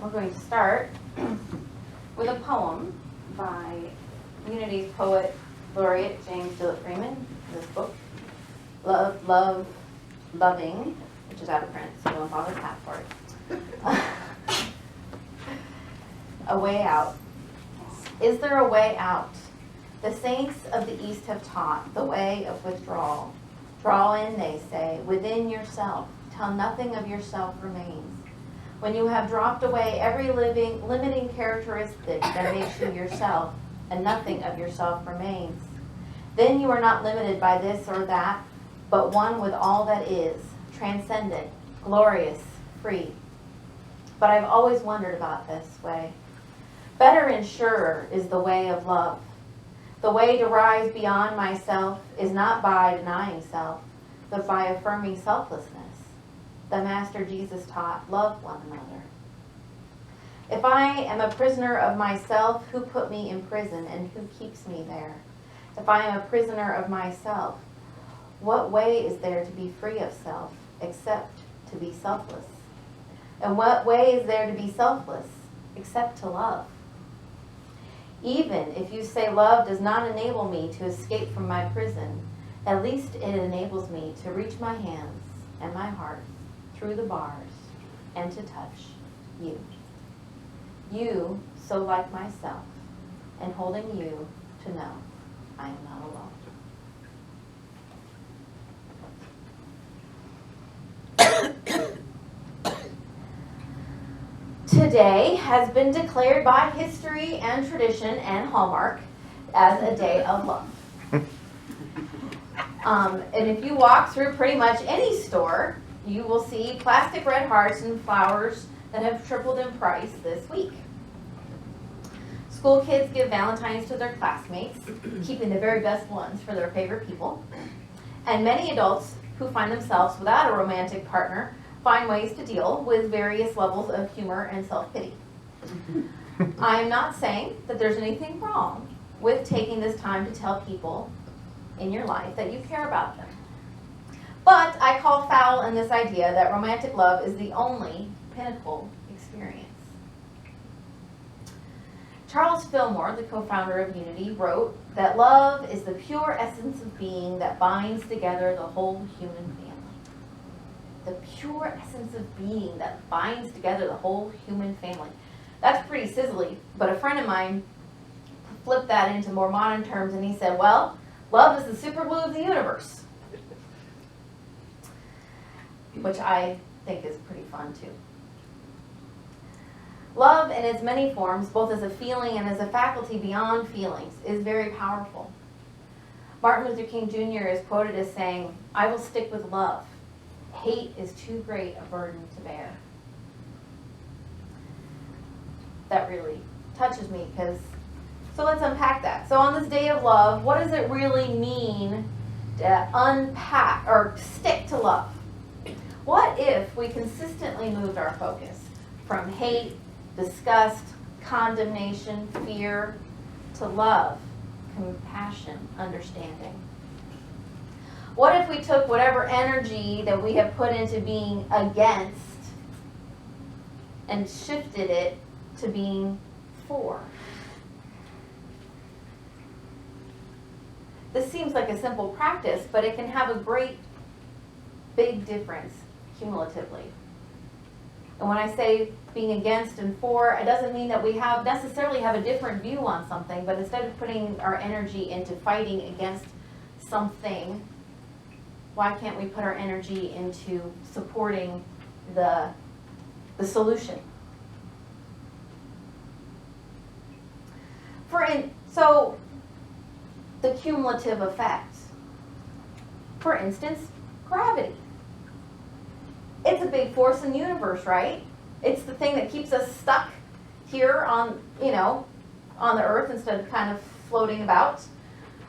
we're going to start with a poem by Unity's poet laureate James Philip Freeman. This book, Loving, which is out of print, so don't bother tap for it. A way out. Is there a way out? The saints of the East have taught the way of withdrawal. Draw in, they say, within yourself, till nothing of yourself remains. When you have dropped away every limiting characteristic that makes you yourself, and nothing of yourself remains, then you are not limited by this or that, but one with all that is, transcendent, glorious, free. But I've always wondered about this way. Better and surer is the way of love. The way to rise beyond myself is not by denying self, but by affirming selflessness. The Master Jesus taught, love one another. If I am a prisoner of myself, who put me in prison and who keeps me there? If I am a prisoner of myself, what way is there to be free of self except to be selfless? And what way is there to be selfless except to love? Even if you say love does not enable me to escape from my prison, at least it enables me to reach my hands and my heart through the bars and to touch you. You, so like myself, and holding you to know I am not alone. Today has been declared by history and tradition and Hallmark as a day of love. And if you walk through pretty much any store, you will see plastic red hearts and flowers that have tripled in price this week. School kids give Valentines to their classmates, keeping the very best ones for their favorite people. And many adults who find themselves without a romantic partner find ways to deal with various levels of humor and self-pity. I am not saying that there's anything wrong with taking this time to tell people in your life that you care about them. But I call foul in this idea that romantic love is the only pinnacle experience. Charles Fillmore, the co-founder of Unity, wrote that love is the pure essence of being that binds together the whole human family. The pure essence of being that binds together the whole human family. That's pretty sizzly, but a friend of mine flipped that into more modern terms and he said, well, love is the superglue of the universe. Which I think is pretty fun too. Love in its many forms, both as a feeling and as a faculty beyond feelings, is very powerful. Martin Luther King Jr. is quoted as saying, I will stick with love. Hate is too great a burden to bear. That really touches me because, so let's unpack that. So on this day of love, what does it really mean to unpack or stick to love? What if we consistently moved our focus from hate, disgust, condemnation, fear, to love, compassion, understanding? What if we took whatever energy that we have put into being against and shifted it to being for? This seems like a simple practice, but it can have a great big difference cumulatively. And when I say being against and for, it doesn't mean that we necessarily have a different view on something, but instead of putting our energy into fighting against something, why can't we put our energy into supporting the solution? So the cumulative effect. For instance, gravity. It's a big force in the universe, right? It's the thing that keeps us stuck here on the earth instead of kind of floating about.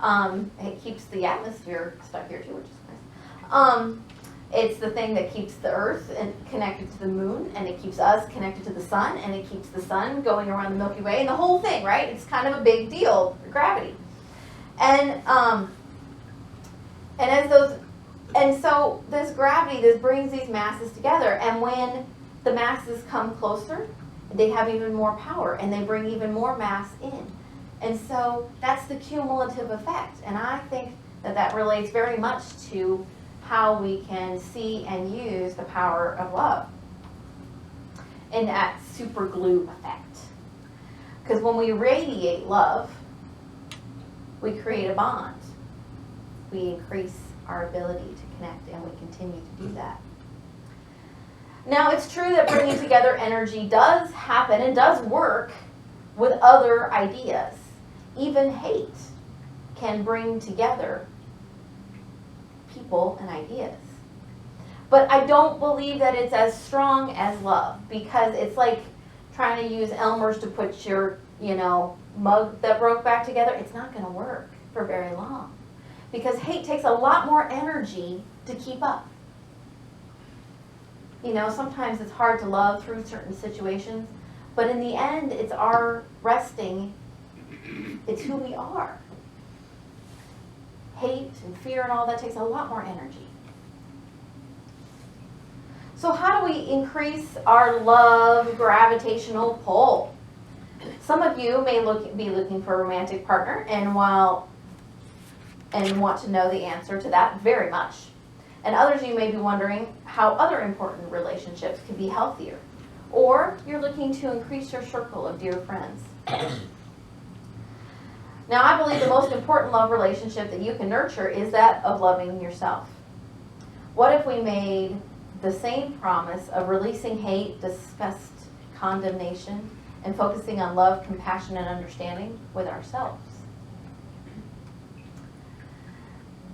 It keeps the atmosphere stuck here too, which is nice. It's the thing that keeps the earth connected to the moon, and it keeps us connected to the sun, and it keeps the sun going around the Milky Way, and the whole thing, right? It's kind of a big deal, gravity. And so this gravity, this brings these masses together, and when the masses come closer, they have even more power and they bring even more mass in. And so that's the cumulative effect. And I think that that relates very much to how we can see and use the power of love. And that superglue effect. Because when we radiate love, we create a bond. We increase our ability to connect, and we continue to do that. Now, it's true that bringing together energy does happen and does work with other ideas. Even hate can bring together people and ideas. But I don't believe that it's as strong as love, because it's like trying to use Elmer's to put your, mug that broke back together. It's not going to work for very long, because hate takes a lot more energy to keep up. Sometimes it's hard to love through certain situations, but in the end, it's our resting, it's who we are. Hate and fear and all that takes a lot more energy. So how do we increase our love gravitational pull? Some of you may be looking for a romantic partner and want to know the answer to that very much. And others of you may be wondering how other important relationships can be healthier. Or you're looking to increase your circle of dear friends. Now, I believe the most important love relationship that you can nurture is that of loving yourself. What if we made the same promise of releasing hate, disgust, condemnation, and focusing on love, compassion, and understanding with ourselves?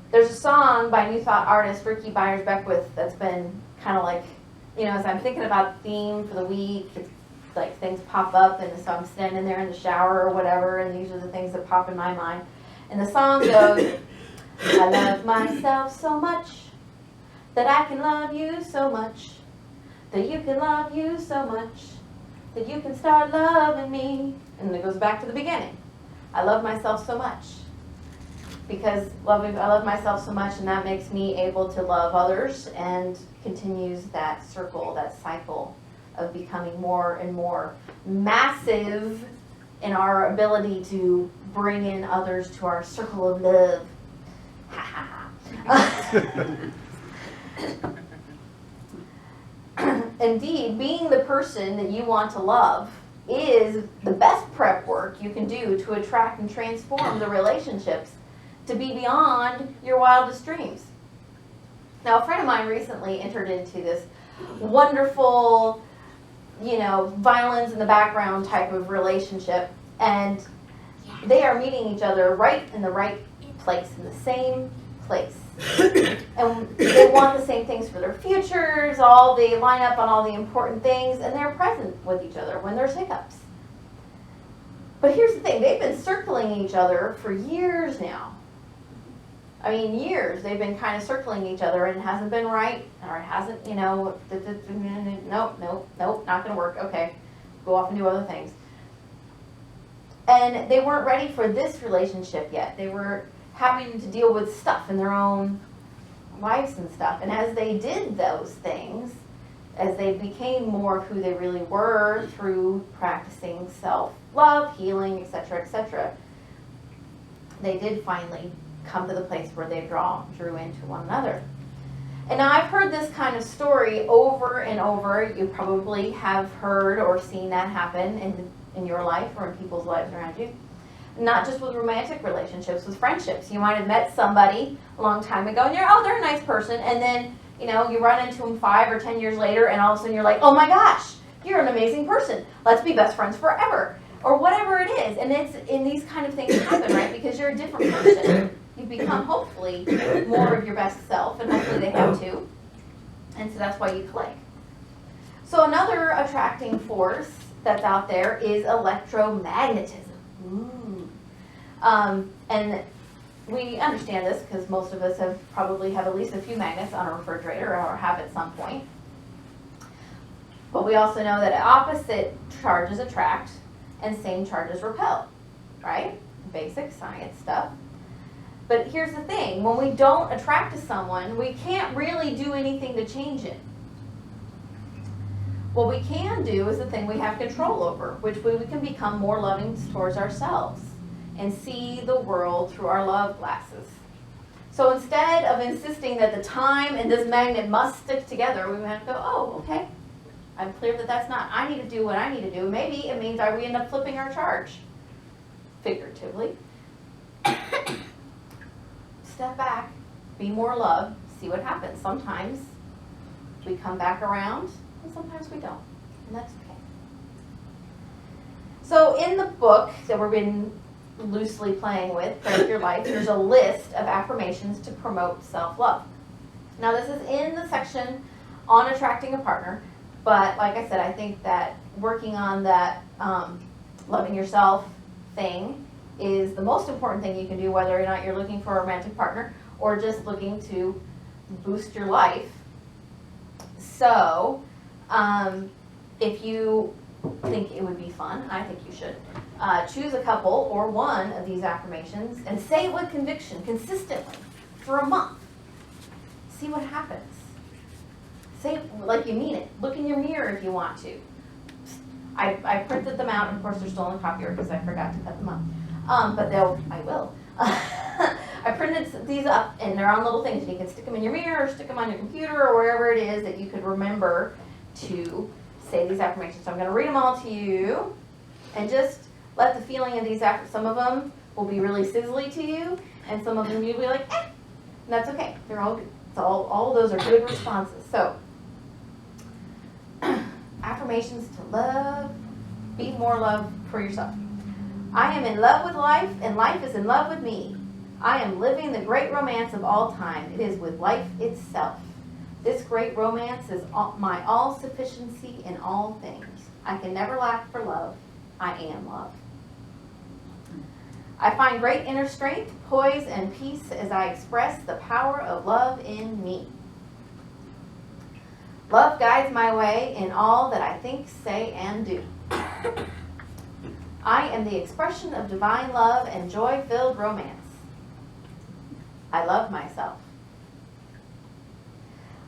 There's a song by New Thought artist Ricky Byers-Beckwith that's been kind of like, as I'm thinking about the theme for the week, it's like things pop up, and so I'm standing there in the shower or whatever, and these are the things that pop in my mind. And the song goes, I love myself so much that I can love you so much, that you can love you so much, that you can start loving me. And it goes back to the beginning. I love myself so much. Because I love myself so much, and that makes me able to love others and continues that circle, that cycle of becoming more and more massive in our ability to bring in others to our circle of love. Ha ha ha. Indeed, being the person that you want to love is the best prep work you can do to attract and transform the relationships to be beyond your wildest dreams. Now, a friend of mine recently entered into this wonderful, violins in the background type of relationship, and they are meeting each other right in the right place, in the same place. And they want the same things for their futures, they line up on all the important things, and they're present with each other when there's hiccups. But here's the thing, they've been circling each other for years now. Years. They've been kind of circling each other, and it hasn't been right, or it hasn't, nope, not going to work. Okay, go off and do other things. And they weren't ready for this relationship yet. They were having to deal with stuff in their own lives and stuff. And as they did those things, as they became more of who they really were through practicing self-love, healing, etc., they did finally come to the place where they drew into one another. And now I've heard this kind of story over and over. You probably have heard or seen that happen in your life or in people's lives around you. Not just with romantic relationships, with friendships. You might have met somebody a long time ago, and they're a nice person, and then you run into them 5 or 10 years later, and all of a sudden you're like, oh my gosh, you're an amazing person. Let's be best friends forever, or whatever it is. And these kind of things happen, right? Because you're a different person. You've become, hopefully, more of your best self, and hopefully they have too. And so that's why you click. So another attracting force that's out there is electromagnetism. Ooh. And we understand this because most of us probably have at least a few magnets on a refrigerator or have at some point. But we also know that opposite charges attract and same charges repel, right? Basic science stuff. But here's the thing, when we don't attract to someone, we can't really do anything to change it. What we can do is the thing we have control over, which we can become more loving towards ourselves and see the world through our love glasses. So instead of insisting that the time and this magnet must stick together, we have to go, oh, okay, I'm clear that that's not, I need to do what I need to do. Maybe it means we end up flipping our charge, figuratively. Step back, be more love, see what happens. Sometimes we come back around, and sometimes we don't, and that's okay. So in the book that we've been loosely playing with, Break Your Life, there's a list of affirmations to promote self-love. Now this is in the section on attracting a partner, but like I said, I think that working on that loving yourself thing is the most important thing you can do, whether or not you're looking for a romantic partner or just looking to boost your life. So, if you think it would be fun, I think you should, choose a couple or one of these affirmations and say it with conviction, consistently, for a month. See what happens. Say it like you mean it. Look in your mirror if you want to. I printed them out, and of course they're still in the copier because I forgot to cut them up. But I will. I printed these up, and they're on little things. And you can stick them in your mirror, or stick them on your computer, or wherever it is that you could remember to say these affirmations. So I'm going to read them all to you, and just let the feeling of these some of them will be really sizzly to you, and some of them you'll be like, eh, and that's okay. They're all good. So all of those are good responses. So affirmations to love, be more love for yourself. I am in love with life, and life is in love with me. I am living the great romance of all time. It is with life itself. This great romance is my all-sufficiency in all things. I can never lack for love. I am love. I find great inner strength, poise, and peace as I express the power of love in me. Love guides my way in all that I think, say, and do. I am the expression of divine love and joy-filled romance. I love myself.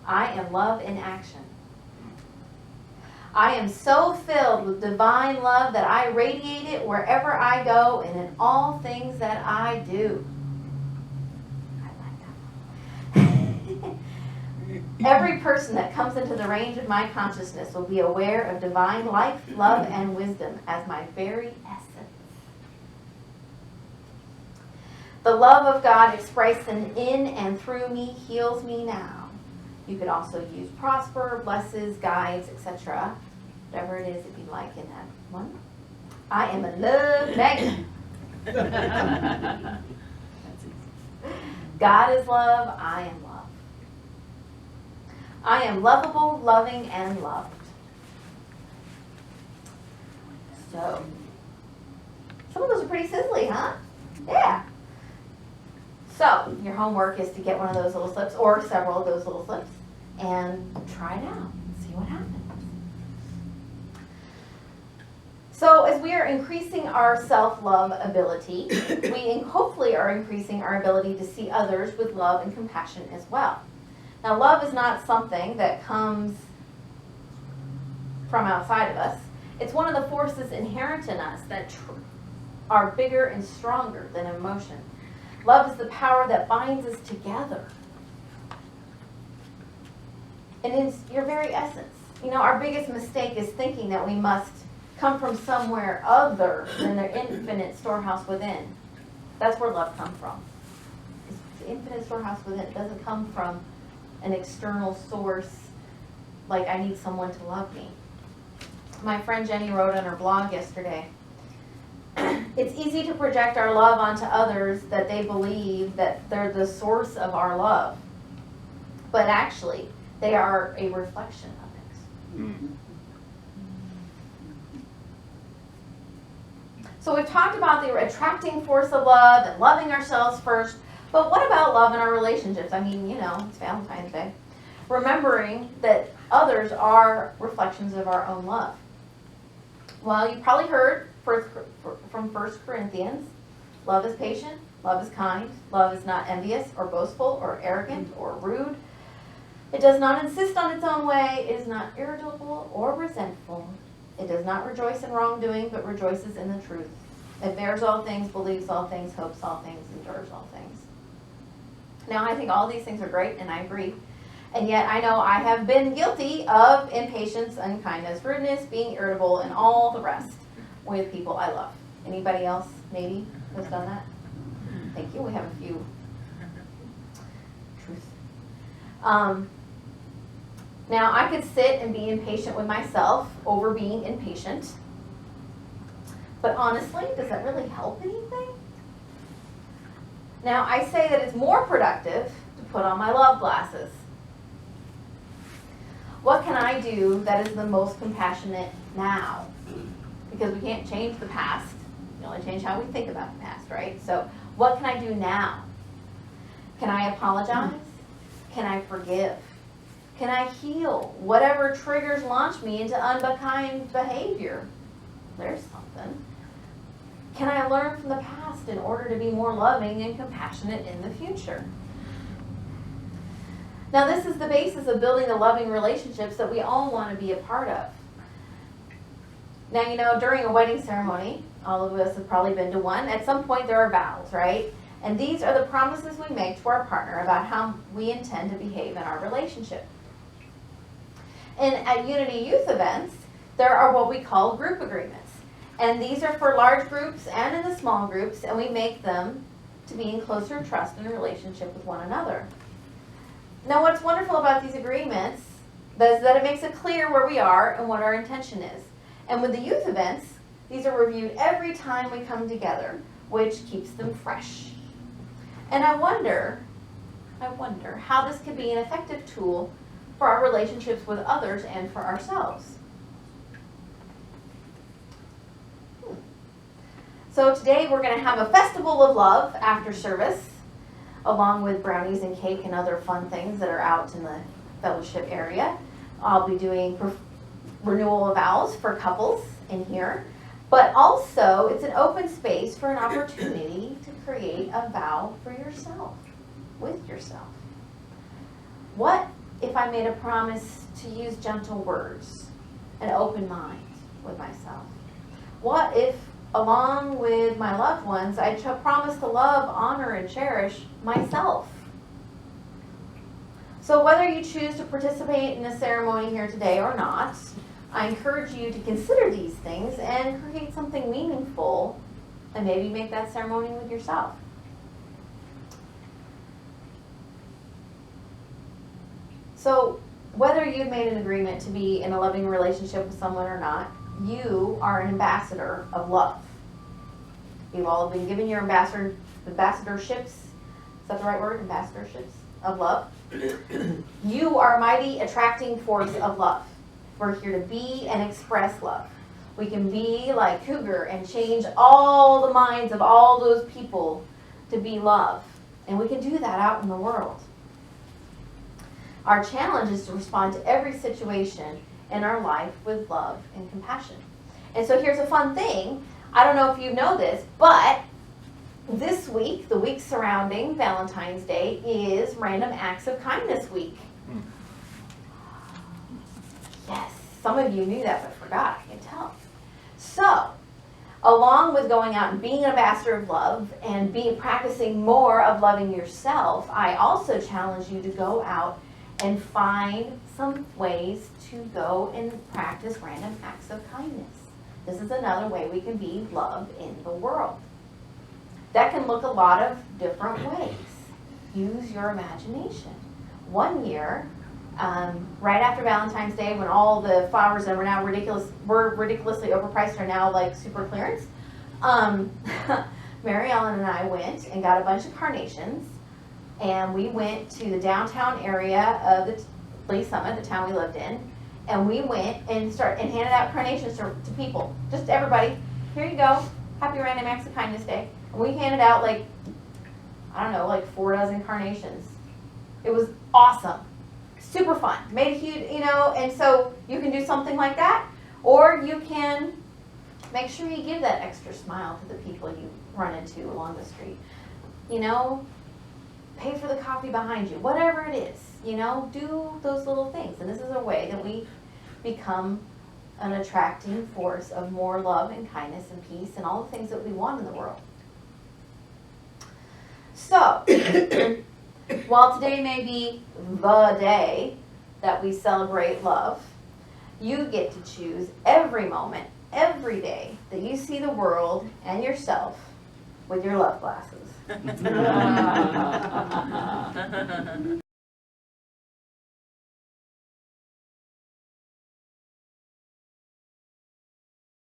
I am love in action. I am so filled with divine love that I radiate it wherever I go and in all things that I do. I like that. Every person that comes into the range of my consciousness will be aware of divine life, love, and wisdom as my very essence. The love of God expressed in and through me heals me now. You could also use prosper, blesses, guides, etc. Whatever it is that you like in that one. I am a love magnet. God is love. I am love. I am lovable, loving, and loved. So, some of those are pretty sizzly, huh? Yeah. So, your homework is to get one of those little slips, or several of those little slips, and try it out and see what happens. So, as we are increasing our self-love ability, we hopefully are increasing our ability to see others with love and compassion as well. Now, love is not something that comes from outside of us. It's one of the forces inherent in us that are bigger and stronger than emotion. Love is the power that binds us together. And it's your very essence. You know, our biggest mistake is thinking that we must come from somewhere other than the infinite storehouse within. That's where love comes from. It's the infinite storehouse within. It doesn't come from an external source like I need someone to love me. My friend Jenny wrote on her blog yesterday, it's easy to project our love onto others that they believe that they're the source of our love. But actually, they are a reflection of it. Mm-hmm. So we've talked about the attracting force of love and loving ourselves first. But what about love in our relationships? I mean, you know, it's Valentine's Day. Remembering that others are reflections of our own love. Well, you probably heard from 1 Corinthians, love is patient, love is kind, love is not envious or boastful or arrogant or rude. It does not insist on its own way. It is not irritable or resentful. It does not rejoice in wrongdoing, but rejoices in the truth. It bears all things, believes all things, hopes all things, endures all things. Now, I think all these things are great, and I agree. And yet, I know I have been guilty of impatience, unkindness, rudeness, being irritable, and all the rest with people I love. Anybody else, maybe, has done that? Thank you. We have a few. Truth. Now, I could sit and be impatient with myself over being impatient. But honestly, does that really help anything? Now, I say that it's more productive to put on my love glasses. What can I do that is the most compassionate now? Because we can't change the past. We only change how we think about the past, right? So what can I do now? Can I apologize? Can I forgive? Can I heal whatever triggers launch me into unkind behavior? There's something. Can I learn from the past in order to be more loving and compassionate in the future? Now, this is the basis of building the loving relationships that we all want to be a part of. Now, you know, during a wedding ceremony, all of us have probably been to one. At some point, there are vows, right? And these are the promises we make to our partner about how we intend to behave in our relationship. And at Unity Youth events, there are what we call group agreements. And these are for large groups and in the small groups, and we make them to be in closer trust and relationship with one another. Now, what's wonderful about these agreements is that it makes it clear where we are and what our intention is. And with the youth events, these are reviewed every time we come together, which keeps them fresh. And I wonder how this could be an effective tool for our relationships with others and for ourselves. So today we're going to have a festival of love after service, along with brownies and cake and other fun things that are out in the fellowship area. I'll be doing renewal of vows for couples in here, but also it's an open space for an opportunity to create a vow for yourself, with yourself. What if I made a promise to use gentle words, an open mind with myself? What if, along with my loved ones, I promise to love, honor, and cherish myself? So whether you choose to participate in a ceremony here today or not, I encourage you to consider these things and create something meaningful and maybe make that ceremony with yourself. So whether you've made an agreement to be in a loving relationship with someone or not, you are an ambassador of love. You've all been given your ambassadorships. Is that the right word? Ambassadorships of love. You are a mighty attracting force of love. We're here to be and express love. We can be like Cougar and change all the minds of all those people to be love. And we can do that out in the world. Our challenge is to respond to every situation in our life with love and compassion. And so here's a fun thing. I don't know if you know this, but this week, the week surrounding Valentine's Day, is Random Acts of Kindness Week. Yes, some of you knew that but forgot, I can tell. So, along with going out and being an ambassador of love and practicing more of loving yourself, I also challenge you to go out and find some ways to go and practice random acts of kindness. This is another way we can be love in the world. That can look a lot of different ways. Use your imagination. One year, right after Valentine's Day, when all the flowers that were ridiculously overpriced are now like super clearance, Mary Ellen and I went and got a bunch of carnations. And we went to the downtown area of the Lee Summit, the town we lived in, and we went and handed out carnations to people, just everybody. Here you go, happy Random Acts of Kindness Day. And we handed out like 4 dozen carnations. It was awesome, super fun, made a huge, and so you can do something like that, or you can make sure you give that extra smile to the people you run into along the street. pay for the coffee behind you, whatever it is, you know, do those little things. And this is a way that we become an attracting force of more love and kindness and peace and all the things that we want in the world. So, while today may be the day that we celebrate love, you get to choose every moment, every day that you see the world and yourself with your love glasses.